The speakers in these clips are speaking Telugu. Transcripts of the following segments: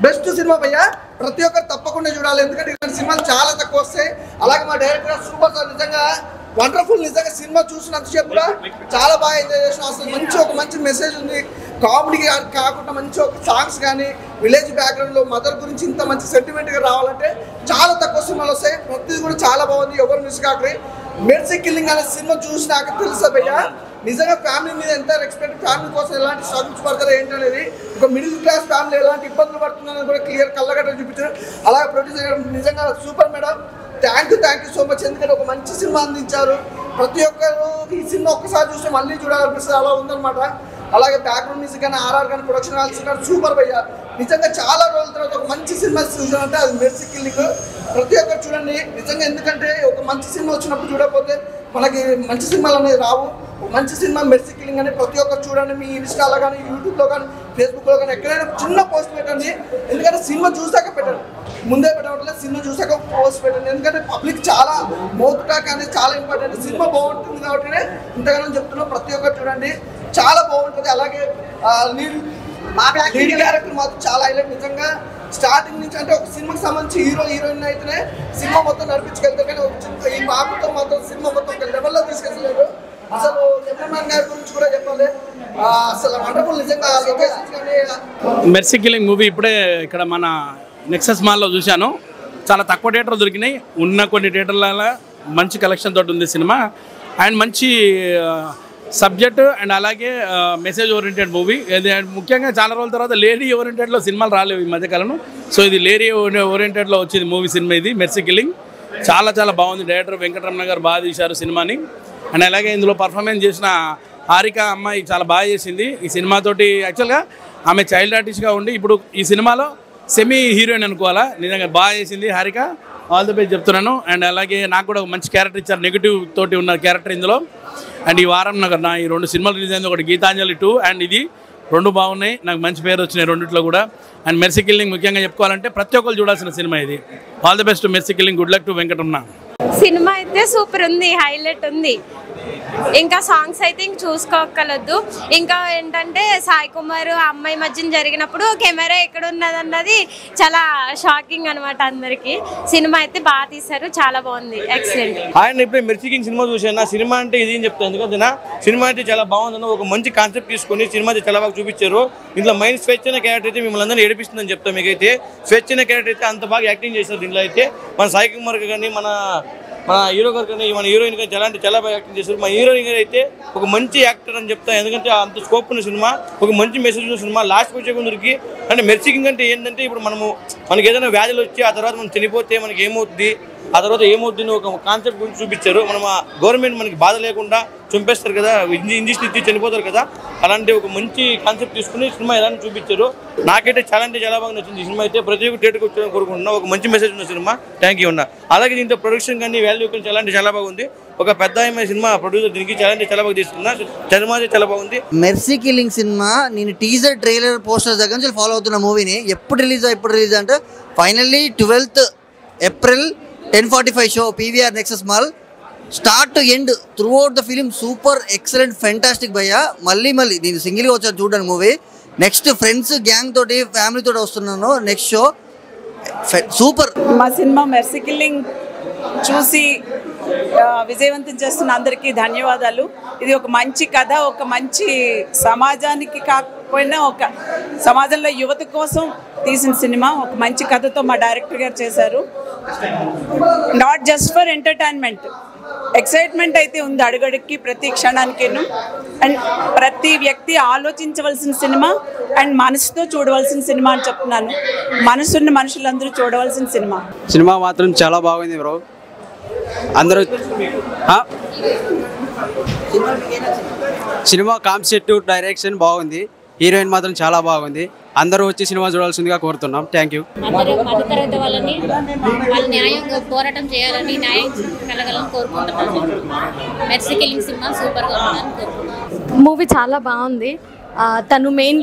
బెస్ట్ సినిమా భయ్యా, ప్రతి ఒక్కరు తప్పకుండా చూడాలి. ఎందుకంటే ఇలాంటి సినిమాలు చాలా తక్కువ వస్తాయి. అలాగే మా డైరెక్టర్ సూపర్ సార్, నిజంగా వండర్ఫుల్. నిజంగా సినిమా చూసినంతసేపు కూడా చాలా బాగా ఎంజాయ్ చేసిన. అసలు ఒక మంచి మెసేజ్ ఉంది. కామెడీ కాకుండా మంచి ఒక సాంగ్స్ కానీ, విలేజ్ బ్యాక్గ్రౌండ్లో మదర్ గురించి ఇంత మంచి సెంటిమెంట్గా రావాలంటే చాలా తక్కువ సినిమాలు వస్తాయి. ప్రతిదీ కూడా చాలా బాగుంది, ఎవరు మిస్ కాకరి. మెర్సీ కిల్లింగ్ అనే సినిమా చూసినాక తెలుసా భయ్యా, నిజంగా ఫ్యామిలీ మీద ఎంత రెస్పెక్ట్, ఫ్యామిలీ కోసం ఎలాంటి స్ట్రగుల్స్ పడతారో ఏంటనేది, ఒక మిడిల్ క్లాస్ ఫ్యామిలీ ఎలాంటి ఇబ్బందులు పడుతుందని కూడా క్లియర్ కళ్ళగట్ట చూపించారు. అలాగే ప్రొడ్యూసర్ నిజంగా super madam, thank you so much. ఎందుకంటే ఒక మంచి సినిమా అందించారు. ప్రతి ఒక్కరు ఈ సినిమా ఒక్కసారి చూస్తే మళ్ళీ చూడాలనిపిస్తుంది, అలా ఉందన్నమాట. అలాగే బ్యాక్గ్రౌండ్ మ్యూజిక్ కానీ, ఆర్ఆర్ కానీ, ప్రొడక్షన్ వాల్స్ కానీ సూపర్ భయ్యా. నిజంగా చాలా రోజుల తర్వాత ఒక మంచి సినిమా చూసానంటే అది మెర్సీ కిల్లింగ్. ప్రతి ఒక్కరు చూడండి నిజంగా, ఎందుకంటే ఒక మంచి సినిమా వచ్చినప్పుడు చూడకపోతే మనకి మంచి సినిమాలు అనేది రావు. మంచి సినిమా మెర్సీ కిల్లింగ్ అని ప్రతి ఒక్కరు చూడండి. మీ ఇన్స్టాలో కానీ, యూట్యూబ్లో కానీ, ఫేస్బుక్లో కానీ ఎక్కడైనా చిన్న పోస్ట్ పెట్టండి. ఎందుకంటే సినిమా చూసాక పెట్టండి, ముందే పెట్టడం, సినిమా చూసాక పోస్ట్ పెట్టండి. ఎందుకంటే పబ్లిక్ చాలా మౌత్ టాక్ అనేది చాలా ఇంపార్టెంట్. సినిమా బాగుంటుంది కాబట్టి ఇంతగానో చెప్తున్నాం. ప్రతి ఒక్కరు చూడండి, చాలా బాగుంటుంది. అలాగే లీడ్ క్యారెక్టర్ మాత్రం చాలా హైలైట్. నిజంగా స్టార్టింగ్ నుంచి అంటే ఒక సినిమాకి సంబంధించి హీరో హీరోయిన్ అయితేనే సినిమా మొత్తం నడిపించుకెళ్తారు. కానీ ఈ పాపతో మాత్రం సినిమా మొత్తం ఒక లెవెల్లో తీసుకెళ్ళలేదు. అసలు కెమెరామ్యాన్ గారి గురించి కూడా చెప్పాలి, అసలు వండర్ఫుల్ నిజంగా. మెర్సీ కిల్లింగ్ మూవీ ఇప్పుడే ఇక్కడ మన నెక్సస్ మాల్లో చూశాను. చాలా తక్కువ థియేటర్లు దొరికినాయి. ఉన్న కొన్ని థియేటర్ల మంచి కలెక్షన్ తోటి ఉంది సినిమా. అండ్ మంచి సబ్జెక్ట్ అండ్ అలాగే మెసేజ్ ఓరియంటెడ్ మూవీ. ముఖ్యంగా చాలా రోజుల తర్వాత లేడీ ఓరియంటెడ్లో సినిమాలు రాలేవు ఈ మధ్యకాలంలో. సో ఇది లేడీ ఓరియంటెడ్లో వచ్చింది మూవీ సినిమా ఇది మెర్సీ కిల్లింగ్. చాలా చాలా బాగుంది. డైరెక్టర్ వెంకటరమణ గారు బాగా తీశారు సినిమాని. అండ్ అలాగే ఇందులో పర్ఫార్మెన్స్ చేసిన హారిక అమ్మాయి చాలా బాగా చేసింది ఈ సినిమాతోటి. యాక్చువల్గా ఆమె చైల్డ్ ఆర్టిస్ట్గా ఉండి ఇప్పుడు ఈ సినిమాలో సెమీ హీరోయిన్ అనుకోవాలా. నిజంగా బాగా చేసింది హారిక. ఆల్ ది బెస్ట్ చెప్తున్నాను. అండ్ అలాగే నాకు కూడా మంచి క్యారెక్టర్ ఇచ్చారు, నెగిటివ్ తోటి ఉన్న క్యారెక్టర్ ఇందులో. అండ్ ఈ వారం నాకు నా ఈ 2 సినిమాలు రిలీజ్ అయింది, ఒకటి గీతాంజలి 2 అండ్ ఇది 2 బాగున్నాయి. నాకు మంచి పేరు వచ్చినాయి రెండిట్లో కూడా. అండ్ మెర్సీ కిల్లింగ్ ముఖ్యంగా చెప్పుకోవాలంటే ప్రతి ఒక్కరు చూడాల్సిన సినిమా ఇది. All the best mercy killing. Good luck to Venkataramana. Cinema అయితే సూపర్ ఉంది, హైలైట్ ఉంది. ఇంకా సాంగ్స్ అయితే ఇంక చూసుకోగలదు. ఇంకా ఏంటంటే సాయి కుమార్ అమ్మాయి మధ్యన జరిగినప్పుడు కెమెరా ఎక్కడ ఉన్నదన్నది చాలా షాకింగ్ అనమాట అందరికి. సినిమా అయితే బాగా తీశారు, చాలా బాగుంది, ఎక్సలెంట్. ఆయన ఇప్పుడు మెర్సీ కింగ్ సినిమా చూసాను. సినిమా అంటే ఇది అని చెప్తాను, ఎందుకంటే సినిమా అయితే చాలా బాగుందని ఒక మంచి కాన్సెప్ట్ తీసుకొని సినిమా అయితే చాలా బాగా చూపించారు. ఇంట్లో మైండ్ స్వేచ్ఛ అనే క్యారెక్టర్ అయితే మిమ్మల్ని అందరూ ఏడిపిస్తుందని చెప్తాను. మీకైతే స్వేచ్ఛ అనే క్యారెక్టర్ అయితే అంత బాగా యాక్టింగ్ చేశారు దీంట్లో అయితే. మన సాయి కుమార్ కానీ, మన హీరో గారు కానీ, మన హీరోయిన్ కానీ చాలా బాగా యాక్టింగ్ చేశారు. మా హీరోయిన్ గారు అయితే ఒక మంచి యాక్టర్ అని చెప్తాను, ఎందుకంటే అంత స్కోప్ ఉన్న సినిమా, ఒక మంచి మెసేజ్ ఉన్న సినిమా. లాస్ట్ వచ్చే కొందరికి అంటే మెర్సీ కింగ్ అంటే ఏంటంటే ఇప్పుడు మనకి ఏదైనా వ్యాధులు వచ్చి ఆ తర్వాత మనం చనిపోతే మనకి ఏమవుతుంది, ఆ తర్వాత ఏమవుతుంది ఒక కాన్సెప్ట్ గురించి చూపించారు. గవర్నమెంట్ మనకి బాధ లేకుండా చంపేస్తారు కదా, ఇంజక్షన్ ఇచ్చి చనిపోతారు కదా, అలాంటి ఒక మంచి కాన్సెప్ట్ తీసుకుని సినిమా ఎలా చూపించారు. నాకైతే చాలా అంటే చాలా బాగా నచ్చింది ఈ సినిమా అయితే. ప్రతి ఒక్క థియేటర్కి వచ్చాలని కోరుకుంటున్నా. ఒక మంచి మెసేజ్ ఉన్న సినిమా. థ్యాంక్ యూ అన్న. అలాగే దీంతో ప్రొడక్షన్ కానీ వాల్యూ కానీ చాలా అంటే చాలా బాగుంది. ఒక పెద్ద సినిమా ప్రొడ్యూసర్ దీనికి చాలా అంటే చాలా బాగా తీసుకున్నా. సినిమా చాలా బాగుంది. మెర్సీ కిల్లింగ్ సినిమా నేను టీజర్ ట్రైలర్ పోస్టర్ దగ్గర నుంచి ఫాలో అవుతున్న మూవీని. ఎప్పుడు రిలీజ్ అంటే finally 12th April 10:45 show PVR Nexus mall. Start to end through out the film super excellent fantastic భయ్యా. మళ్ళీ నేను సింగిల్గా వచ్చాను చూడడానికి మూవీ. నెక్స్ట్ ఫ్రెండ్స్ గ్యాంగ్ తోటి ఫ్యామిలీ తోటి వస్తున్నాను నెక్స్ట్ షో. సూపర్. మా సినిమా మెర్సీ కిల్లింగ్ చూసి విజయవంతం చేస్తున్న అందరికీ ధన్యవాదాలు. ఇది ఒక మంచి కథ, ఒక మంచి సమాజానికి కాకపోయినా ఒక సమాజంలో యువత కోసం తీసిన సినిమా. ఒక మంచి కథతో మా డైరెక్టర్ గారు చేశారు. Not just for entertainment, excitement అయితే ఉంది అడుగడుక్కి, ప్రతి క్షణానికేను. అండ్ ప్రతి వ్యక్తి ఆలోచించవలసిన సినిమా అండ్ మనసుతో చూడవలసిన సినిమా అని చెప్తున్నాను. మనసున్న మనుషులందరూ చూడవలసిన సినిమా. సినిమా మాత్రం చాలా బాగుంది బ్రో. అందరూ సినిమా కాన్సెప్ట్ డైరెక్షన్ బాగుంది. హీరోయిన్ మాత్రం చాలా బాగుంది. అందరూ వచ్చి సినిమా చూడాల్సిందిగా కోరుతున్నాం. Thank you. అందరూ మధ్యతరగతి వాళ్ళని వాళ్ళు న్యాయంగా పోరాటం చేయాలని, న్యాయం కలగాలని కోరుకుంటున్నాను. మెర్సీ కిల్లింగ్ సినిమా సూపర్గా ఉండాలని కోరుకుంటున్నాను. మూవీ చాలా బాగుంది. తను మెయిన్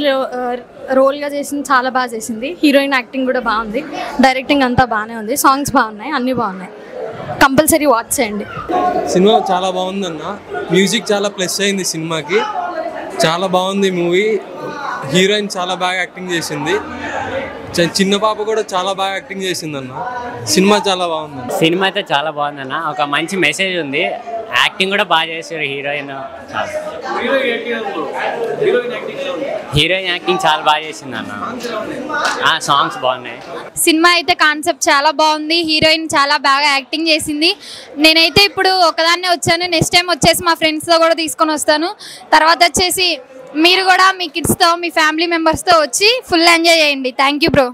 రోల్గా చేసింది, చాలా బాగా చేసింది. హీరోయిన్ యాక్టింగ్ కూడా బాగుంది. డైరెక్టింగ్ అంతా బాగానే ఉంది. సాంగ్స్ బాగున్నాయి, అన్నీ బాగున్నాయి. కంపల్సరీ వాచ్ చేయండి. సినిమా చాలా బాగుందన్న. మ్యూజిక్ చాలా ప్లస్ అయింది సినిమాకి. చాలా బాగుంది మూవీ. హీరోయిన్ చాలా బాగా యాక్టింగ్ చేసింది. చిన్న పాప కూడా చాలా బాగా యాక్టింగ్ చేసిందన్న. సినిమా చాలా బాగుంది. సినిమా అయితే చాలా బాగుందన్న. ఒక మంచి మెసేజ్ ఉంది. యాక్టింగ్ కూడా బాగా చేశారు హీరోయిన్. హీరోయిన్ యాక్టింగ్ చాలా బాగా చేసింది అన్న. సాంగ్స్ బాగున్నాయి. సినిమా అయితే కాన్సెప్ట్ చాలా బాగుంది. హీరోయిన్ చాలా బాగా యాక్టింగ్ చేసింది. నేనైతే ఇప్పుడు ఒకదాన్నే వచ్చాను. నెక్స్ట్ టైం వచ్చేసి మా ఫ్రెండ్స్తో కూడా తీసుకొని వస్తాను. తర్వాత వచ్చేసి మీరు కూడా మీ కిడ్స్తో మీ ఫ్యామిలీ మెంబర్స్తో వచ్చి ఫుల్ ఎంజాయ్ చేయండి. Thank you bro.